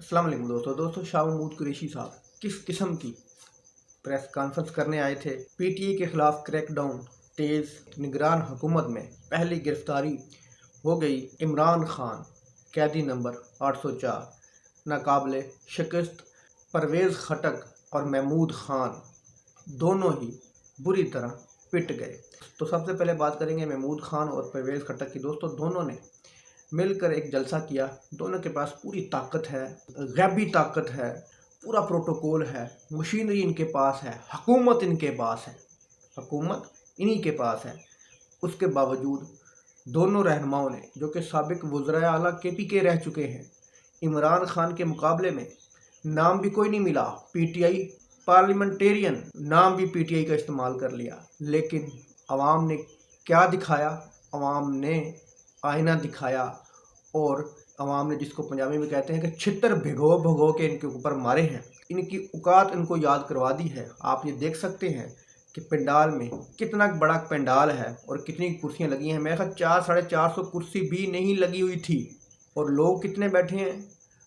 अस्सलाम वालेकुम दोस्तों शाह महमूद कुरैशी साहब किस किस्म की प्रेस कॉन्फ्रेंस करने आए थे। पीटीआई के खिलाफ क्रैकडाउन तेज, निगरान हुकूमत में पहली गिरफ्तारी हो गई। इमरान खान कैदी नंबर 804, नाकाबिले शिकस्त परवेज़ खटक और महमूद खान दोनों ही बुरी तरह पिट गए। तो सबसे पहले बात करेंगे महमूद खान और परवेज़ खटक की। दोस्तों दोनों ने मिलकर एक जलसा किया। दोनों के पास पूरी ताकत है, गैबी ताकत है, पूरा प्रोटोकॉल है, मशीनरी इनके पास है, हुकूमत इनके पास है, हुकूमत इन्हीं के पास है। उसके बावजूद दोनों रहनुमाओं ने, जो कि साबिक वज़राए आला KPK रह चुके हैं, इमरान खान के मुकाबले में नाम भी कोई नहीं मिला। पीटीआई पार्लियामेंटेरियन नाम भी पीटीआई का इस्तेमाल कर लिया। लेकिन अवाम ने क्या दिखाया? अवाम ने आईना दिखाया और अवाम ने, जिसको पंजाबी में कहते हैं कि छितर भिगो भगो के इनके ऊपर मारे हैं। इनकी औकात इनको याद करवा दी है। आप ये देख सकते हैं कि पंडाल में कितना बड़ा पंडाल है और कितनी कुर्सियां लगी हैं। मेरे ख्याल 400-450 कुर्सी भी नहीं लगी हुई थी। और लोग कितने बैठे हैं?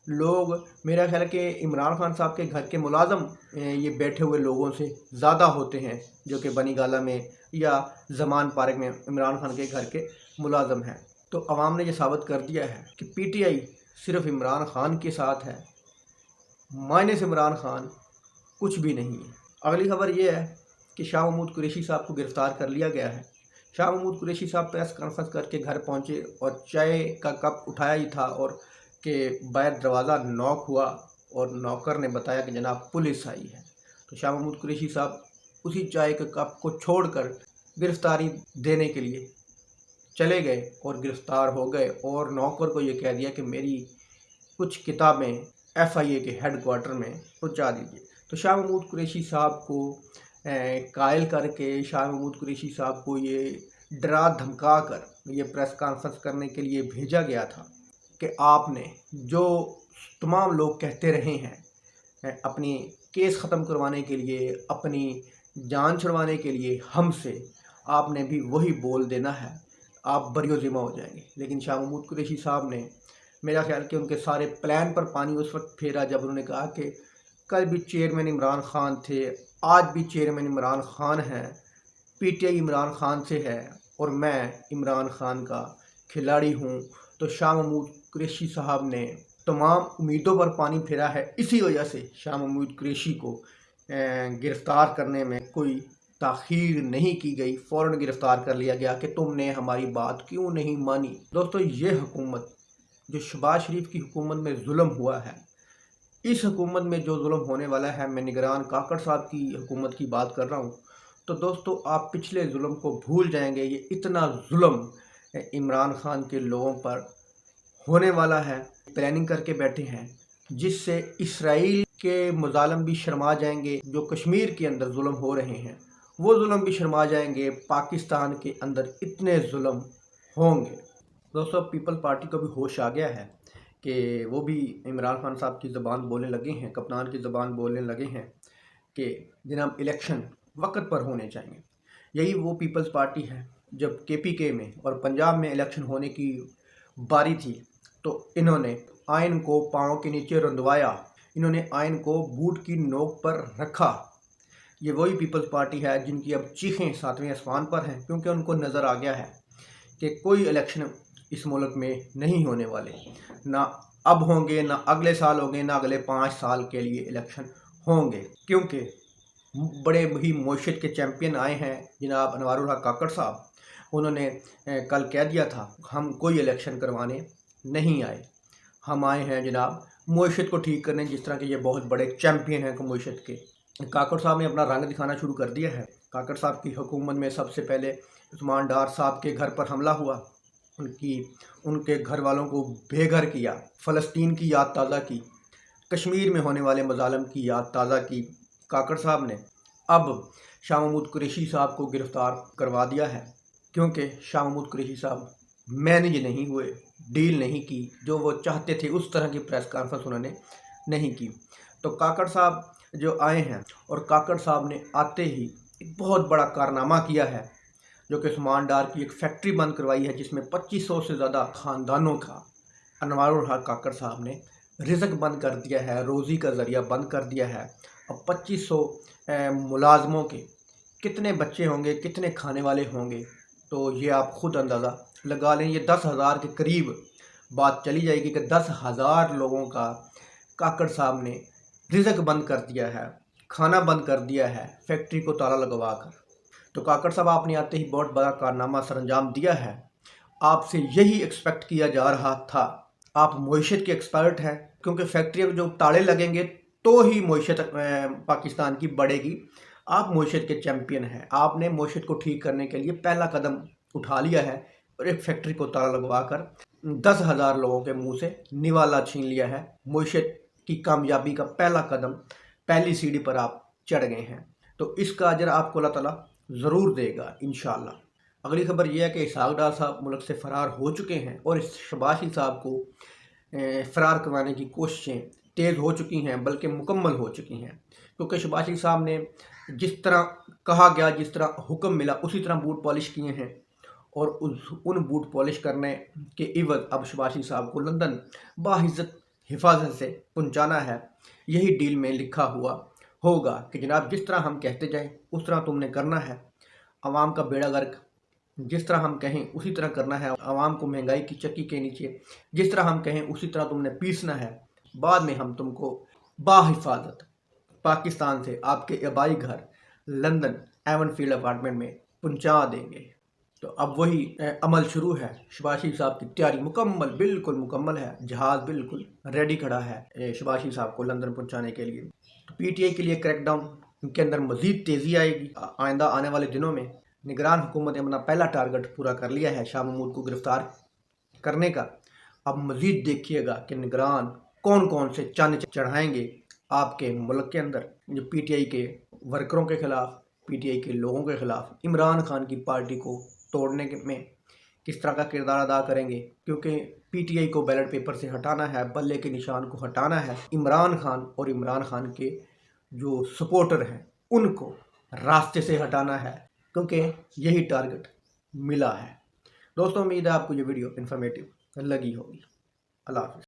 लोग मेरा ख्याल कि इमरान खान साहब के घर के मुलाजम ये बैठे हुए लोगों से ज़्यादा होते हैं, जो कि बनी गाला में या जमान पार्क में इमरान खान के घर के मुलाजम हैं। तो अवाम ने यह साबित कर दिया है कि पीटीआई सिर्फ इमरान खान के साथ है, माइनस इमरान खान कुछ भी नहीं है। अगली खबर यह है कि शाह महमूद कुरैशी साहब को गिरफ़्तार कर लिया गया है। शाह महमूद कुरैशी साहब प्रेस कॉन्फ्रेंस करके घर पहुंचे और चाय का कप उठाया ही था और के बाहर दरवाज़ा नॉक हुआ और नौकर ने बताया कि जनाब पुलिस आई है। तो शाह महमूद कुरैशी साहब उसी चाय के कप को छोड़कर गिरफ़्तारी देने के लिए चले गए और गिरफ़्तार हो गए और नौकर को ये कह दिया कि मेरी कुछ किताबें FIA के हेडक्वार्टर में पहुंचा दीजिए। तो शाह महमूद कुरैशी साहब को कायल करके, शाह महमूद कुरैशी साहब को ये डरा धमका कर ये प्रेस कॉन्फ्रेंस करने के लिए भेजा गया था कि आपने जो तमाम लोग कहते रहे हैं अपनी केस ख़त्म करवाने के लिए, अपनी जान छुड़वाने के लिए हमसे, आपने भी वही बोल देना है, आप बरियो ज़िम्मा हो जाएंगे। लेकिन शाह महमूद कुरैशी साहब ने, मेरा ख्याल कि उनके सारे प्लान पर पानी उस वक्त फेरा जब उन्होंने कहा कि कल भी चेयरमैन इमरान खान थे, आज भी चेयरमैन इमरान खान हैं, पीटीआई इमरान खान से है और मैं इमरान खान का खिलाड़ी हूँ। तो शाह महमूद कुरैशी साहब ने तमाम उम्मीदों पर पानी फेरा है। इसी वजह से शाह महमूद कुरैशी को गिरफ़्तार करने में कोई ताख़ीर नहीं की गई, फ़ौरन गिरफ़्तार कर लिया गया कि तुमने हमारी बात क्यों नहीं मानी। दोस्तों ये हुकूमत, जो शहबाज शरीफ की हुकूमत में जुल्म हुआ है, इस हुकूमत में जो जुल्म होने वाला है, मैं निगरान काकड़ साहब की हुकूमत की बात कर रहा हूँ। तो दोस्तों आप पिछले जुल्म को भूल जाएंगे। ये इतना जुल्म इमरान खान के लोगों पर होने वाला है, प्लानिंग करके बैठे हैं, जिससे इसराइल के मुजालिम भी शर्मा जाएंगे। जो कश्मीर के अंदर जुल्म हो रहे हैं वो जुल्म भी शर्मा जाएंगे। पाकिस्तान के अंदर इतने जुल्म होंगे। दोस्तों पीपल पार्टी को भी होश आ गया है कि वो भी इमरान खान साहब की ज़बान बोलने लगे हैं, कप्तान की ज़बान बोलने लगे हैं कि जनाब इलेक्शन वक्त पर होने चाहिए। यही वो पीपल्स पार्टी है। जब KPK में और पंजाब में इलेक्शन होने की बारी थी तो इन्होंने आइन को पाँव के नीचे रंधवाया, इन्होंने आइन को बूट की नोक पर रखा। ये वही पीपल्स पार्टी है जिनकी अब चीखें 7वें आसमान पर हैं, क्योंकि उनको नज़र आ गया है कि कोई इलेक्शन इस मुल्क में नहीं होने वाले, ना अब होंगे, ना अगले साल होंगे, ना अगले 5 साल के लिए इलेक्शन होंगे। क्योंकि बड़े ही मोशत के चैम्पियन आए हैं जनाब अनवारुल हक काकड़ साहब। उन्होंने कल कह दिया था हम कोई इलेक्शन करवाने नहीं आए, हम आए हैं जनाब मोशत को ठीक करने, जिस तरह के ये बहुत बड़े चैम्पियन हैं मोशत के। काकड़ साहब ने अपना रंग दिखाना शुरू कर दिया है। काकड़ साहब की हुकूमत में सबसे पहले उस्मान डार साहब के घर पर हमला हुआ, उनके घर वालों को बेघर किया, फ़लस्तीन की याद ताज़ा की, कश्मीर में होने वाले मज़ालिम की याद ताज़ा की काकड़ साहब ने। अब शाह महमूद कुरैशी साहब को गिरफ़्तार करवा दिया है, क्योंकि शाह महमूद कुरैशी साहब मैनेज नहीं हुए, डील नहीं की, जो वो चाहते थे उस तरह की प्रेस कॉन्फ्रेंस उन्होंने नहीं की। तो काकड़ साहब जो आए हैं और काकड़ साहब ने आते ही एक बहुत बड़ा कारनामा किया है, जो कि उस्मान डार की एक फैक्ट्री बंद करवाई है जिसमें 2500 से ज़्यादा ख़ानदानों का अनवारुल हक काकड़ साहब ने रिज़्क बंद कर दिया है, रोज़ी का ज़रिया बंद कर दिया है। अब 2500 मुलाजमों के कितने बच्चे होंगे, कितने खाने वाले होंगे, तो ये आप खुद अंदाज़ा लगा लें। ये 10,000 के करीब बात चली जाएगी कि 10,000 लोगों का काकड़ साहब ने रिज़्क बंद कर दिया है, खाना बंद कर दिया है, फैक्ट्री को ताला लगवा कर। तो काकड़ साहब आपने आते ही बहुत बड़ा कारनामा सरअंजाम दिया है। आपसे यही एक्सपेक्ट किया जा रहा था। आप मईशत के एक्सपर्ट हैं, क्योंकि फैक्ट्री में जो ताले लगेंगे तो ही मईशत पाकिस्तान की बढ़ेगी। आप मईशत के चैम्पियन हैं। आपने मईशत को ठीक करने के लिए पहला कदम उठा लिया है और एक फैक्ट्री को ताला लगवा कर 10,000 लोगों के मुंह से निवाला छीन लिया है। मईशत की कामयाबी का पहला कदम, पहली सीढ़ी पर आप चढ़ गए हैं। तो इसका अजर आपको अल्लाह ताला ज़रूर देगा इंशाअल्लाह। अगली खबर यह है कि इसहाक डार साहब मुल्क से फ़रार हो चुके हैं और इस शबाशी साहब को फ़रार करवाने की कोशिशें तेज़ हो चुकी हैं, बल्कि मुकम्मल हो चुकी हैं। क्योंकि शबाशी साहब ने जिस तरह कहा गया, जिस तरह हुक्म मिला, उसी तरह बूट पॉलिश किए हैं और उन बूट पॉलिश करने के इवज़ अब शबाशी साहब को लंदन बाइज़्ज़त हिफाजत से पहुँचाना है। यही डील में लिखा हुआ होगा कि जनाब जिस तरह हम कहते जाएं उस तरह तुमने करना है। आवाम का बेड़ा गर्क जिस तरह हम कहें उसी तरह करना है। आवाम को महंगाई की चक्की के नीचे जिस तरह हम कहें उसी तरह तुमने पीसना है। बाद में हम तुमको बाहिफाजत पाकिस्तान से आपके आबाई घर लंदन एवनफील्ड अपार्टमेंट में पहुंचा देंगे। तो अब वही अमल शुरू है। शबाशी साहब की तैयारी मुकम्मल, बिल्कुल मुकम्मल है। जहाज़ बिल्कुल रेडी खड़ा है शबाशी साहब को लंदन पहुंचाने के लिए। तो PTI के लिए क्रैकडाउन के अंदर मज़ीद तेज़ी आएगी। आइंदा आने वाले दिनों में निगरान हुकूमत ने अपना पहला टारगेट पूरा कर लिया है शाह महमूद को गिरफ़्तार करने का। अब मज़ीद देखिएगा कि निगरान कौन कौन से चंद चढ़ाएंगे आपके मुल्क के अंदर, जो PTI के वर्करों के ख़िलाफ़, PTI के लोगों के ख़िलाफ़, इमरान खान की पार्टी को तोड़ने में किस तरह का किरदार अदा करेंगे। क्योंकि PTI को बैलेट पेपर से हटाना है, बल्ले के निशान को हटाना है। इमरान खान और इमरान खान के जो सपोर्टर हैं उनको रास्ते से हटाना है, क्योंकि यही टारगेट मिला है। दोस्तों, उम्मीद है आपको ये वीडियो इन्फॉर्मेटिव लगी होगी। अल्लाह हाफ़िज़।